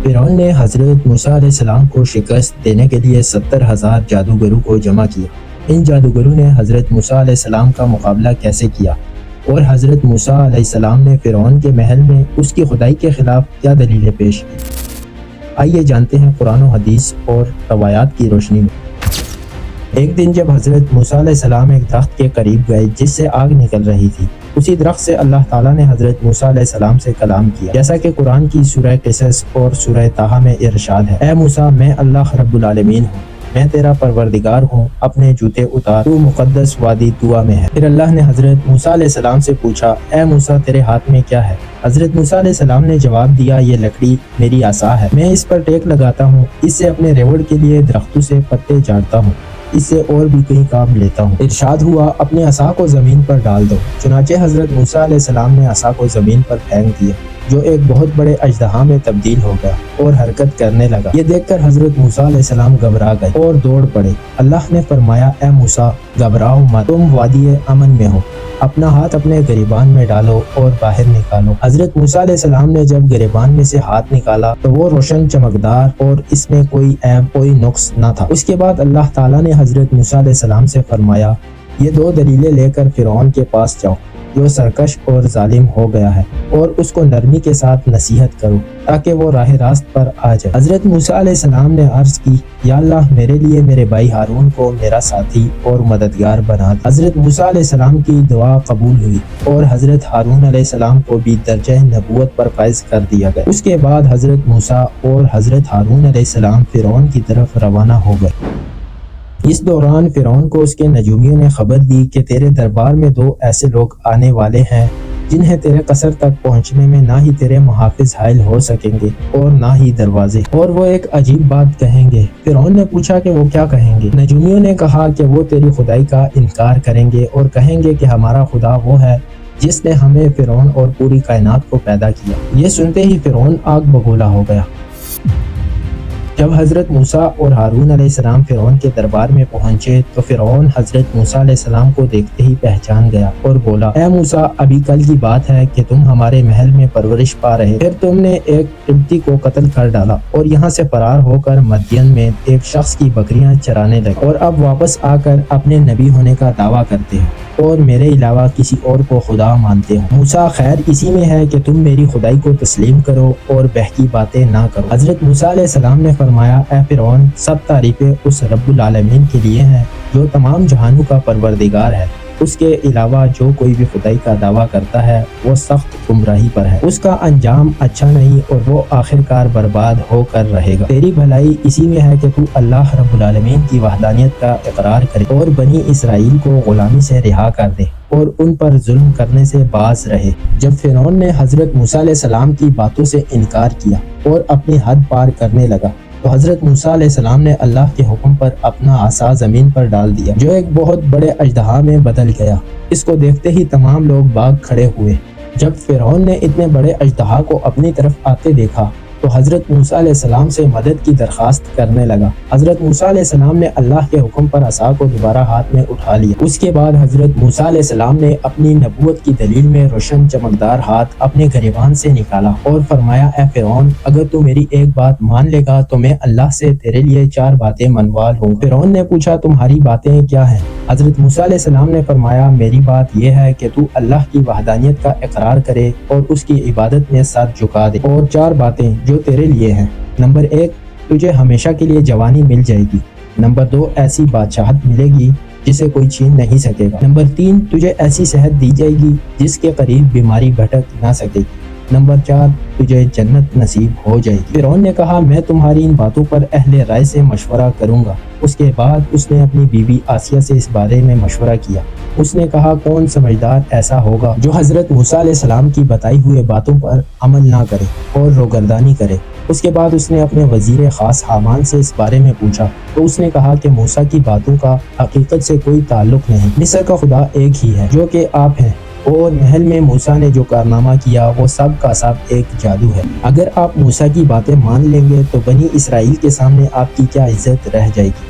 فرعون نے حضرت موسیٰ علیہ السلام کو شکست دینے کے لیے 70,000 جادوگروں کو جمع کیا۔ ان جادوگروں نے حضرت موسیٰ علیہ السلام کا مقابلہ کیسے کیا اور حضرت موسیٰ علیہ السلام نے فرعون کے محل میں اس کی خدائی کے خلاف کیا دلیلیں پیش کی؟ آئیے جانتے ہیں قرآن و حدیث اور روایات کی روشنی میں۔ ایک دن جب حضرت موسیٰ علیہ السلام ایک درخت کے قریب گئے جس سے آگ نکل رہی تھی، اسی درخت سے اللہ تعالیٰ نے حضرت موسیٰ علیہ السلام سے کلام کیا، جیسا کہ قرآن کی سورہ قصص اور سورہ طٰہٰ میں ارشاد ہے: اے موسیٰ، میں اللہ رب العالمین ہوں، میں تیرا پروردگار ہوں، اپنے جوتے اتار، تو مقدس وادی طویٰ میں ہے۔ پھر اللہ نے حضرت موسیٰ علیہ السلام سے پوچھا: اے موسیٰ، تیرے ہاتھ میں کیا ہے؟ حضرت موسیٰ علیہ السلام نے جواب دیا: یہ لکڑی میری عصا ہے، میں اس پر ٹیک لگاتا ہوں، اس سے اپنے ریوڑ کے لیے درختوں سے پتے چاڑتا ہوں، اس سے اور بھی کئی کام لیتا ہوں۔ ارشاد ہوا: اپنے عصا کو زمین پر ڈال دو۔ چنانچہ حضرت موسیٰ علیہ السلام نے عصا کو زمین پر پھینک دیا، جو ایک بہت بڑے اژدہا میں تبدیل ہو گیا اور حرکت کرنے لگا۔ یہ دیکھ کر حضرت موسیٰ علیہ السلام گھبرا گئے اور دوڑ پڑے۔ اللہ نے فرمایا: اے موسیٰ، گھبراؤ مت، تم وادی امن میں ہو، اپنا ہاتھ اپنے گریبان میں ڈالو اور باہر نکالو۔ حضرت موسیٰ علیہ السلام نے جب گریبان میں سے ہاتھ نکالا تو وہ روشن چمکدار اور اس میں کوئی عیب، کوئی نقص نہ تھا۔ اس کے بعد اللہ تعالیٰ نے حضرت موسیٰ علیہ السلام سے فرمایا: یہ 2 دلیلیں لے کر فرعون کے پاس جاؤ، جو سرکش اور ظالم ہو گیا ہے، اور اس کو نرمی کے ساتھ نصیحت کرو تاکہ وہ راہ راست پر آ جائے۔ حضرت موسیٰ علیہ السلام نے عرض کی: یا اللہ، میرے لیے میرے بھائی ہارون کو میرا ساتھی اور مددگار بنا دے۔ حضرت موسیٰ علیہ السلام کی دعا قبول ہوئی اور حضرت ہارون علیہ السلام کو بھی درجہ نبوت پر فائز کر دیا گیا۔ اس کے بعد حضرت موسیٰ اور حضرت ہارون علیہ السلام فرعون کی طرف روانہ ہو گئے۔ اس دوران فرعون کو اس کے نجومیوں نے خبر دی کہ تیرے دربار میں 2 ایسے لوگ آنے والے ہیں جنہیں تیرے قصر تک پہنچنے میں نہ ہی تیرے محافظ حائل ہو سکیں گے اور نہ ہی دروازے، اور وہ ایک عجیب بات کہیں گے۔ فرعون نے پوچھا کہ وہ کیا کہیں گے؟ نجومیوں نے کہا کہ وہ تیری خدائی کا انکار کریں گے اور کہیں گے کہ ہمارا خدا وہ ہے جس نے ہمیں، فرعون اور پوری کائنات کو پیدا کیا۔ یہ سنتے ہی فرعون آگ بگولا ہو گیا۔ جب حضرت موسیٰ اور ہارون علیہ السلام فرعون کے دربار میں پہنچے تو فرعون حضرت موسیٰ علیہ السلام کو دیکھتے ہی پہچان گیا اور بولا: اے موسیٰ، ابھی کل کی بات ہے کہ تم ہمارے محل میں پرورش پا رہے، پھر تم نے ایک قبطی کو قتل کر ڈالا اور یہاں سے فرار ہو کر مدین میں ایک شخص کی بکریاں چرانے لگے، اور اب واپس آ کر اپنے نبی ہونے کا دعویٰ کرتے ہو اور میرے علاوہ کسی اور کو خدا مانتے ہو۔ موسیٰ، خیر اسی میں ہے کہ تم میری خدائی کو تسلیم کرو اور بہکی باتیں نہ کرو۔ حضرت موسیٰ علیہ السلام نے فرمایا: اے فرعون، سب تعریفیں اس رب العالمین کے لیے ہیں جو تمام جہانوں کا پروردگار ہے۔ اس کے علاوہ جو کوئی بھی خدائی کا دعویٰ کرتا ہے وہ سخت گمراہی پر ہے، اس کا انجام اچھا نہیں اور وہ آخرکار برباد ہو کر رہے گا۔ تیری بھلائی اسی میں ہے کہ تو اللہ رب العالمین کی وحدانیت کا اقرار کرے اور بنی اسرائیل کو غلامی سے رہا کر دے اور ان پر ظلم کرنے سے باز رہے۔ جب فرعون نے حضرت موسیٰ علیہ السلام کی باتوں سے انکار کیا اور اپنی حد پار کرنے لگا تو حضرت موسیٰ علیہ السلام نے اللہ کے حکم پر اپنا عصا زمین پر ڈال دیا، جو ایک بہت بڑے اژدہا میں بدل گیا۔ اس کو دیکھتے ہی تمام لوگ باگ کھڑے ہوئے۔ جب فرعون نے اتنے بڑے اژدہا کو اپنی طرف آتے دیکھا تو حضرت موسیٰ علیہ السلام سے مدد کی درخواست کرنے لگا۔ حضرت موسیٰ علیہ السلام نے اللہ کے حکم پر عصا کو دوبارہ ہاتھ میں اٹھا لیا۔ اس کے بعد حضرت موسیٰ علیہ السلام نے اپنی نبوت کی دلیل میں روشن چمکدار ہاتھ اپنے گریبان سے نکالا اور فرمایا: اے فرعون، اگر تو میری ایک بات مان لے گا تو میں اللہ سے تیرے لیے 4 باتیں منوا لوں۔ فرعون نے پوچھا: تمہاری باتیں کیا ہیں؟ حضرت موسیٰ علیہ السلام نے فرمایا: میری بات یہ ہے کہ تو اللہ کی وحدانیت کا اقرار کرے اور اس کی عبادت میں سر جھکا دے، اور 4 باتیں جو تیرے لیے ہیں: نمبر 1، تجھے ہمیشہ کے لیے جوانی مل جائے گی۔ نمبر 2، ایسی بادشاہت ملے گی جسے کوئی چھین نہیں سکے گا۔ نمبر 3، تجھے ایسی صحت دی جائے گی جس کے قریب بیماری بھٹک نہ سکے گی۔ نمبر 4، تجھے جنت نصیب ہو جائے گی۔ فرعون نے کہا: میں تمہاری ان باتوں پر اہل رائے سے مشورہ کروں گا۔ اس کے بعد اس نے اپنی بیوی آسیہ سے اس بارے میں مشورہ کیا۔ اس نے کہا: کون سمجھدار ایسا ہوگا جو حضرت موسیٰ علیہ السلام کی بتائی ہوئے باتوں پر عمل نہ کرے اور روگردانی کرے۔ اس کے بعد اس نے اپنے وزیر خاص حامان سے اس بارے میں پوچھا تو اس نے کہا کہ موسیٰ کی باتوں کا حقیقت سے کوئی تعلق نہیں، مصر کا خدا ایک ہی ہے جو کہ آپ ہیں، اور محل میں موسیٰ نے جو کارنامہ کیا وہ سب کا سب ایک جادو ہے۔ اگر آپ موسیٰ کی باتیں مان لیں گے تو بنی اسرائیل کے سامنے آپ کی کیا عزت رہ جائے گی۔